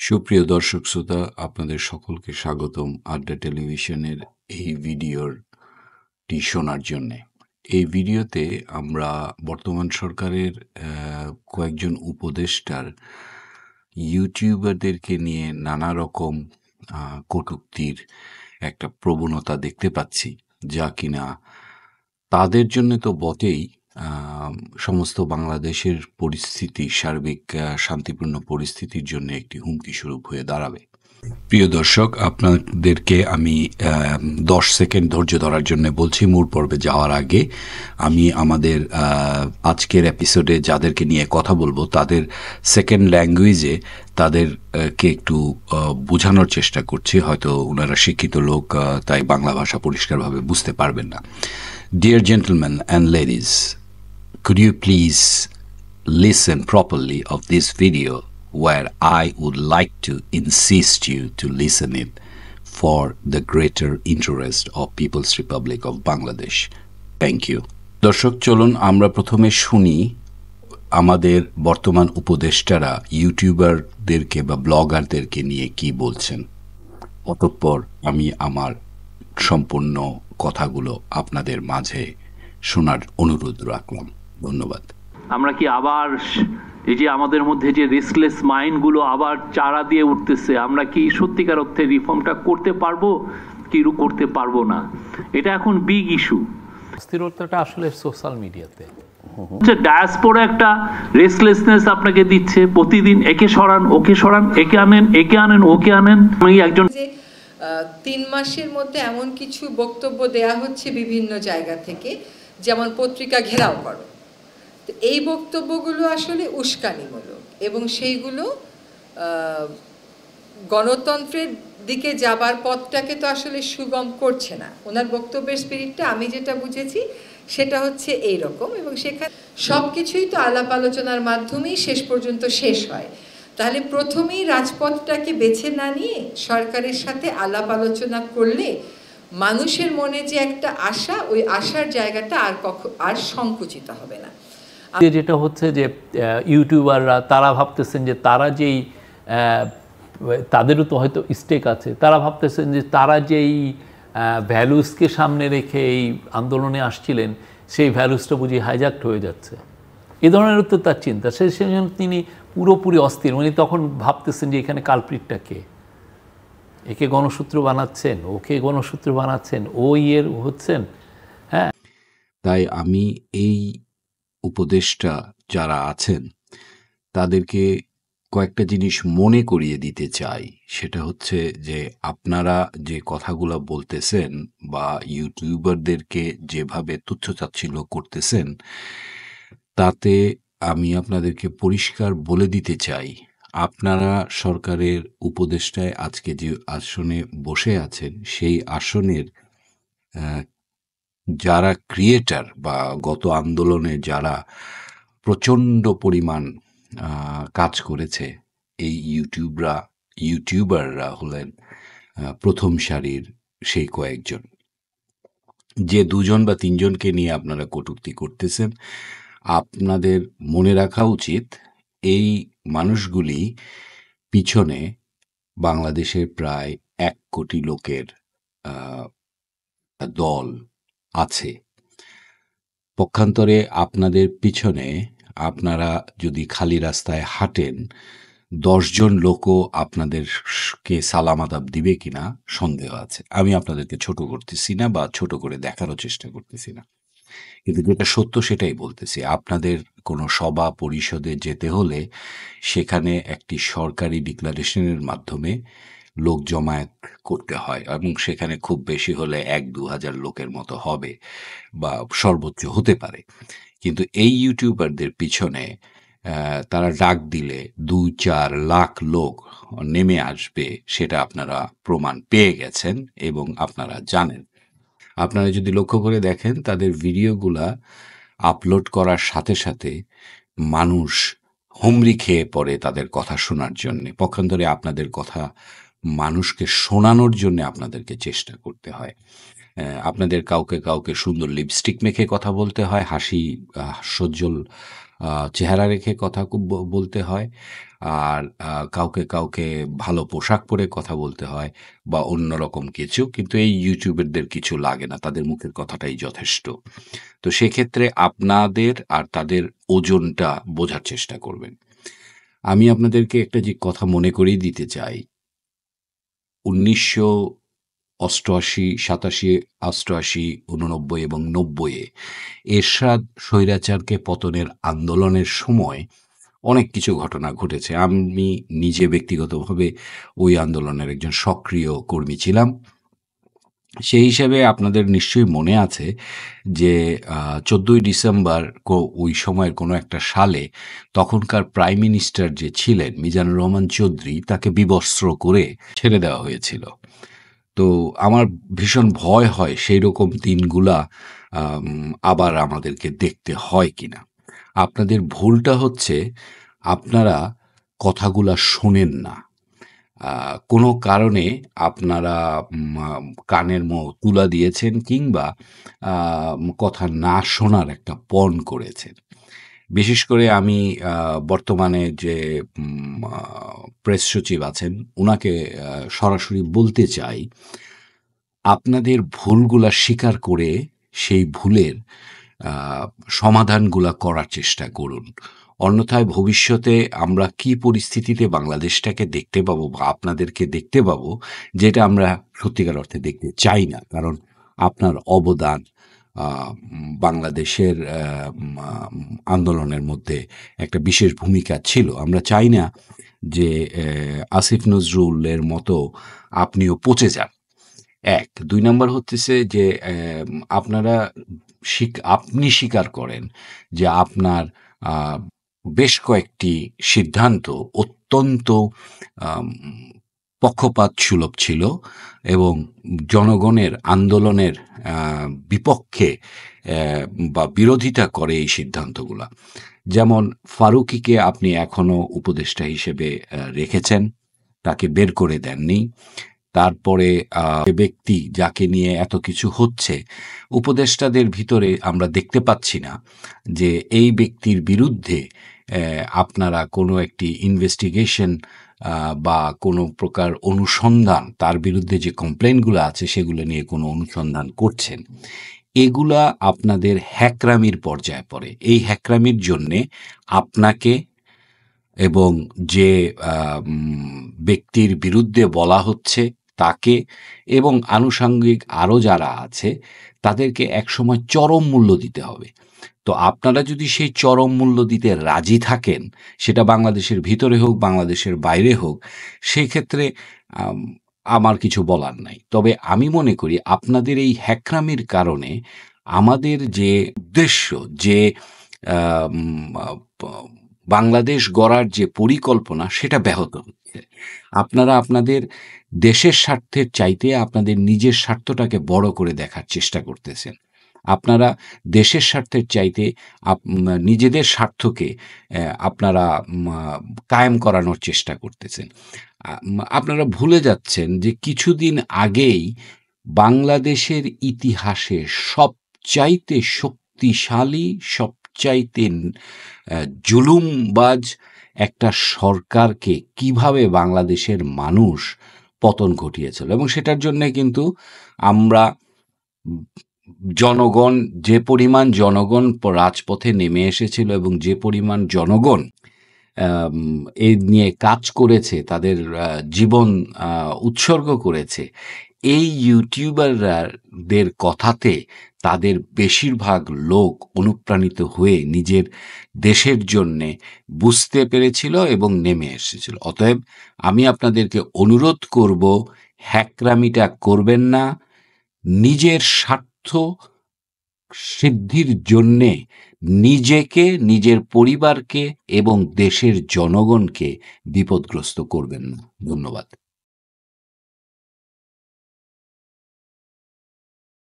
সুপ্রিয় দর্শক শ্রোতা, আপনাদের সকলকে স্বাগতম আড্ডা টেলিভিশনের এই ভিডিওটি শোনার জন্যে। এই ভিডিওতে আমরা বর্তমান সরকারের কয়েকজন উপদেষ্টার ইউটিউবারদেরকে নিয়ে নানা রকম কটূক্তির একটা প্রবণতা দেখতে পাচ্ছি, যা কিনা তাদের জন্য তো বটেই, সমস্ত বাংলাদেশের পরিস্থিতি, সার্বিক শান্তিপূর্ণ পরিস্থিতির জন্য একটি হুমকি স্বরূপ হয়ে দাঁড়াবে। প্রিয় দর্শক, আপনাদেরকে আমি 10 সেকেন্ড ধৈর্য ধরার জন্য বলছি। মূল পর্বে যাওয়ার আগে আমি আমাদের আজকের এপিসোডে যাদেরকে নিয়ে কথা বলবো তাদের সেকেন্ড ল্যাঙ্গুয়েজে তাদেরকে একটু বোঝানোর চেষ্টা করছি। হয়তো ওনারা শিক্ষিত লোক, তাই বাংলা ভাষা পরিষ্কারভাবে বুঝতে পারবেন না। Dear gentlemen and ladies, could you please listen properly of this video where I would like to insist you to listen it for the greater interest of People's Republic of Bangladesh. Thank you. দর্শক, চলুন আমরা প্রথমে শুনি আমাদের বর্তমান উপদেষ্টারা ইউটিউবারদেরকে বা ব্লগারদেরকে নিয়ে কি বলছেন। অতঃপর আমি আমার সম্পূর্ণ কথাগুলো আপনাদের মাঝে শোনার অনুরোধ রাখলাম। ধন্যবাদ। আমরা কি আবার এই যে আমাদের মধ্যে যে রেস্টলেস মাইন্ডগুলো আবার চারা দিয়ে উঠতেছে, আমরা কি সত্যিকার অর্থে রিফর্মটা করতে পারবো কি করতে পারবো না, এটা এখন বিগ ইস্যু। স্থিরতাটা আসলে সোশ্যাল মিডিয়াতে ডায়াসপোরা একটা রেস্টলেসনেস আপনাকে দিচ্ছে, প্রতিদিন একে সরান ওকে সরান, একে আনেন ওকে আনেন। আমি একজন 3 মাসের মধ্যে এমন কিছু বক্তব্য দেয়া হচ্ছে বিভিন্ন জায়গা থেকে, যেমন পত্রিকা ঘেরাও করো। তো এই বক্তব্যগুলো আসলে উস্কানিমূলক এবং সেইগুলো গণতন্ত্রের দিকে যাবার পথটাকে তো আসলে সুগম করছে না। ওনার বক্তব্যের স্পিরিটটা আমি যেটা বুঝেছি সেটা হচ্ছে এই রকম, এবং সেখানে সব কিছুই তো আলাপ আলোচনার মাধ্যমেই শেষ পর্যন্ত শেষ হয়। তাহলে প্রথমেই রাজপথটাকে বেছে না নিয়ে সরকারের সাথে আলাপ আলোচনা করলে মানুষের মনে যে একটা আশা, ওই আশার জায়গাটা আর সংকুচিত হবে না। যেটা হচ্ছে যে ইউটিউবাররা তারা ভাবতেছেন যে তারা যেই তাদেরও তো হয়তো স্টেক আছে, তারা ভাবতেছেন যে তারা যেই ভ্যালুসকে সামনে রেখে এই আন্দোলনে আসছিলেন সেই ভ্যালুসটা বুঝি হাইজ্যাক্ট হয়ে যাচ্ছে, এ ধরনের তো তার চিন্তা। সেই জন্য তিনি পুরোপুরি অস্থির। উনি তখন ভাবতেছেন যে এখানে কালপ্রিটটা কে, একে গণসূত্র বানাচ্ছেন, ওকে গণসূত্র বানাচ্ছেন, ও ইয়ের হচ্ছেন। হ্যাঁ, তাই আমি এই উপদেষ্টা যারা আছেন তাদেরকে কয়েকটা জিনিস মনে করিয়ে দিতে চাই। সেটা হচ্ছে যে আপনারা যে কথাগুলো বলতেছেন বা ইউটিউবারদেরকে যেভাবে তুচ্ছতাচ্ছিল্য করতেছেন, তাতে আমি আপনাদেরকে পরিষ্কার বলে দিতে চাই, আপনারা সরকারের উপদেষ্টায় আজকে যে আসনে বসে আছেন সেই আসনের যারা ক্রিয়েটার বা গত আন্দোলনে যারা প্রচণ্ড পরিমাণ কাজ করেছে, এই ইউটিউবাররা হলেন প্রথম সারির সেই কয়েকজন। যে 2 জন বা 3 জনকে নিয়ে আপনারা কটূক্তি করতেছেন, আপনাদের মনে রাখা উচিত এই মানুষগুলি পিছনে বাংলাদেশের প্রায় 1 কোটি লোকের দল আছে। পক্ষান্তরে আপনাদের পিছনে আপনারা যদি খালি রাস্তায় হাঁটেন, 10 জন লোকও আপনাদেরকে সালাম আদাব দিবে কিনা সন্দেহ আছে। আমি আপনাদেরকে ছোট করতেছি না বা ছোট করে দেখারও চেষ্টা করতেছি না, কিন্তু যেটা সত্য সেটাই বলতেছি। আপনাদের কোনো সভা পরিষদে যেতে হলে সেখানে একটি সরকারি ডিক্লারেশনের মাধ্যমে লোক জমায়েত করতে হয়, এবং সেখানে খুব বেশি হলে 1-2 হাজার লোকের মতো হবে বা সর্বোচ্চ হতে পারে। কিন্তু এই ইউটিউবারদের পিছনে তারা ডাক দিলে 2-4 লাখ লোক নেমে আসবে, সেটা আপনারা প্রমাণ পেয়ে গেছেন এবং আপনারা জানেন। আপনারা যদি লক্ষ্য করে দেখেন, তাদের ভিডিওগুলা আপলোড করার সাথে সাথে মানুষ হুমড়ি খেয়ে পড়ে তাদের কথা শোনার জন্যে। পক্ষান্তরে আপনাদের কথা মানুষকে শোনানোর জন্য আপনাদেরকে চেষ্টা করতে হয়। আপনাদের কাউকে সুন্দর লিপস্টিক মেখে কথা বলতে হয়, হাস্যোজ্জ্বল চেহারা রেখে কথা বলতে হয়, আর কাউকে কাউকে ভালো পোশাক পরে কথা বলতে হয় বা অন্যরকম কিছু। কিন্তু এই ইউটিউবারদের কিছু লাগে না, তাদের মুখের কথাটাই যথেষ্ট। তো সেক্ষেত্রে আপনাদের আর তাদের ওজনটা বোঝার চেষ্টা করবেন। আমি আপনাদেরকে একটা যে কথা মনে করিয়ে দিতে চাই, ১৯৮৮, ৮৭, ৮৮, ৮৯ এবং ৯০-এ এরশাদ স্বৈরাচারকে পতনের আন্দোলনের সময় অনেক কিছু ঘটনা ঘটেছে। আমি নিজে ব্যক্তিগতভাবে ওই আন্দোলনের একজন সক্রিয় কর্মী ছিলাম। সেই হিসেবে আপনাদের নিশ্চয়ই মনে আছে যে ১৪ই ডিসেম্বর ওই সময়ের কোনো একটা সালে তখনকার প্রাইম মিনিস্টার যে ছিলেন মিজানুর রহমান চৌধুরী, তাকে বিবস্ত্র করে ছেড়ে দেওয়া হয়েছিল। তো আমার ভীষণ ভয় হয় সেই রকম দিনগুলা আবার আমাদেরকে দেখতে হয় কিনা। আপনাদের ভুলটা হচ্ছে আপনারা কথাগুলা শোনেন না। কোনো কারণে আপনারা কানের তুলা দিয়েছেন কিংবা কথা না শোনার একটা পণ করেছেন। বিশেষ করে আমি বর্তমানে যে প্রেস সচিব আছেন উনাকে সরাসরি বলতে চাই, আপনাদের ভুলগুলা স্বীকার করে সেই ভুলের সমাধানগুলা করার চেষ্টা করুন। অন্যথায় ভবিষ্যতে আমরা কি পরিস্থিতিতে বাংলাদেশটাকে দেখতে পাবো বা আপনাদেরকে দেখতে পাবো, যেটা আমরা সত্যিকার অর্থে দেখতে চাই না। কারণ আপনার অবদান বাংলাদেশের আন্দোলনের মধ্যে একটা বিশেষ ভূমিকা ছিল। আমরা চাই না যে আসিফ নজরুলের মতো আপনিও পচে যান। ১ ২ নাম্বার হচ্ছে যে আপনি স্বীকার করেন যে আপনার বেশ কয়েকটি সিদ্ধান্ত অত্যন্ত পক্ষপাত সুলভ ছিল এবং জনগণের আন্দোলনের বিপক্ষে বা বিরোধিতা করে এই সিদ্ধান্তগুলা। যেমন ফারুকীকে আপনি এখনো উপদেষ্টা হিসেবে রেখেছেন, তাকে বের করে দেননি। তারপরে ব্যক্তি যাকে নিয়ে এত কিছু হচ্ছে, উপদেষ্টাদের ভিতরে আমরা দেখতে পাচ্ছি না যে এই ব্যক্তির বিরুদ্ধে আপনারা কোনো একটি ইনভেস্টিগেশন বা কোনো প্রকার অনুসন্ধান, তার বিরুদ্ধে যে কমপ্লেনগুলো আছে সেগুলো নিয়ে কোনো অনুসন্ধান করছেন। এগুলা আপনাদের হ্যাকরামির পর্যায়ে পড়ে। এই হ্যাকরামির জন্যে আপনাকে এবং যে ব্যক্তির বিরুদ্ধে বলা হচ্ছে তাকে এবং আনুষঙ্গিক আরও যারা আছে তাদেরকে একসময় চরম মূল্য দিতে হবে। তো আপনারা যদি সেই চরম মূল্য দিতে রাজি থাকেন, সেটা বাংলাদেশের ভিতরে হোক বাংলাদেশের বাইরে হোক, সেই ক্ষেত্রে আমার কিছু বলার নাই। তবে আমি মনে করি আপনাদের এই হ্যাকরামির কারণে আমাদের যে উদ্দেশ্য, যে বাংলাদেশ গড়ার যে পরিকল্পনা, সেটা ব্যাহত হচ্ছে। আপনারা আপনাদের দেশের স্বার্থের চাইতে আপনাদের নিজের স্বার্থটাকে বড় করে দেখার চেষ্টা করতেছেন। আপনারা দেশের স্বার্থের চাইতে নিজেদের স্বার্থকে আপনারা কায়েম করানোর চেষ্টা করতেছেন। আপনারা ভুলে যাচ্ছেন যে কিছুদিন আগেই বাংলাদেশের ইতিহাসে সবচাইতে শক্তিশালী, সবচাইতে জুলুমবাজ একটা সরকারকে কিভাবে বাংলাদেশের মানুষ পতন ঘটিয়েছিল, এবং সেটার জন্যে কিন্তু আমরা জনগণ, যে পরিমাণ জনগণ রাজপথে নেমে এসেছিল এবং যে পরিমাণ জনগণ এই নিয়ে কাজ করেছে, তাদের জীবন উৎসর্গ করেছে, এই ইউটিউবারদের কথাতে তাদের বেশিরভাগ লোক অনুপ্রাণিত হয়ে নিজের দেশের জন্যে বুঝতে পেরেছিল এবং নেমে এসেছিল। অতএব আমি আপনাদেরকে অনুরোধ করব, হ্যাকরামিটা করবেন না। নিজের স্বার্থ সিদ্ধির জন্যে নিজেকে, নিজের পরিবারকে এবং দেশের জনগণকে বিপদগ্রস্ত করবেন না। ধন্যবাদ।